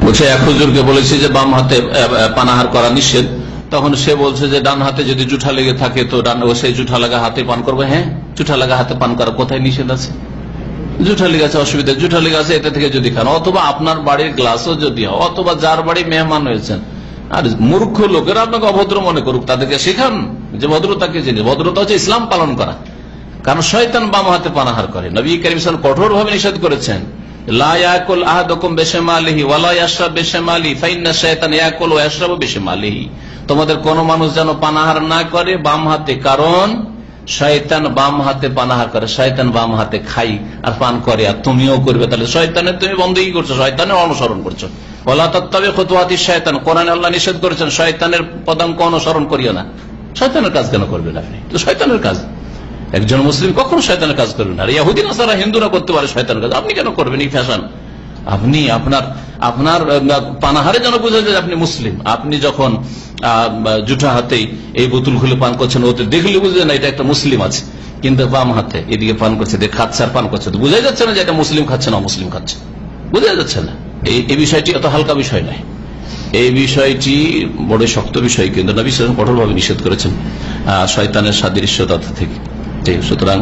বলছে এক হুজুরকে বলেছে যে বাম হাতে পানাহার করা নিষেধ, তখন সে বলছে যে ডান হাতে যদি জুঠা লেগে থাকে তো সেই জুঠা লাগা হাতে পান করবে। হ্যাঁ, জুঠা লাগা হাতে পান করা কোথায় নিষেধ আছে? জুঠা লেগে আছে, অসুবিধা, জুঠা লেগে আছে এটা থেকে যদি খান, অথবা আপনার বাড়ির গ্লাসও যদি হয়, অথবা যার বাড়ি মেহমান হয়েছেন, আর মূর্খ লোকেরা আপনাকে অভদ্র মনে করুক, তাদেরকে শেখান যে ভদ্রতাকে জিনিস, ভদ্রতা হচ্ছে ইসলাম পালন করা। কারণ শয়তান বাম হাতে পানাহার করে। নবী করিম সাল্লাল্লাহু আলাইহি ওয়াসাল্লাম কঠোর ভাবে নিষেধ করেছেন, লা ইয়াকুল আহাদুকুম বিশিমালিহি ওয়া লা ইয়াশরাব বিশিমালিহি ফাইন্না শাইতান ইয়াকুলু ওয়া ইয়াশরাবু বিশিমালিহি। তোমাদের কোন মানুষ যেন পানাহার না করে বাম হাতে, কারণ শয়তান বাম হাতে পানাহার করে, শয়তান বাম হাতে খাই আর পান করে, আর তুমিও করবে, তাহলে শয়তানের তুমি বন্দী করছো, শয়তানের অনুসরণ করছো। ওয়ালা তাত্তাবিউ খুতুওয়াতিশ শায়তান, কোরআনে আল্লাহ নিষেধ করেছেন শয়তানের পদাঙ্ক অনুসরণ করিও না। শয়তানের কাজ কেন করবেন আপনি? তো শয়তানের কাজ, একজন মুসলিম কখনো শয়তানের কাজ করবেন না। আর ইহুদি নাসারা হিন্দুরা করতে পারে শয়তানের কাজ, আপনি কেন করবেন এই ফ্যাশন? আপনি আপনার পানাহারে যেন বোঝা যায় আপনি মুসলিম। আপনি যখন জুঠা হাতেই এই বোতল খুলে পান করছেন, ওতে দেখলে বুঝে না এটা একটা মুসলিম আছে, কিন্তু বাম হাতে এদিকে পান করছে, খাচ্ছে আর পান করছে, তো বোঝা যাচ্ছে না যে এটা মুসলিম খাচ্ছে না মুসলিম খাচ্ছে, বোঝা যাচ্ছে না। এই বিষয়টি এত হালকা বিষয় নয়, এই বিষয়টি বড় শক্ত বিষয়, কিন্তু নবী সাল্লাল্লাহু আলাইহি ওয়াসাল্লাম কঠোরভাবে নিষেধ করেছেন শয়তানের সাদৃশ্যতা থেকে। সুতরাং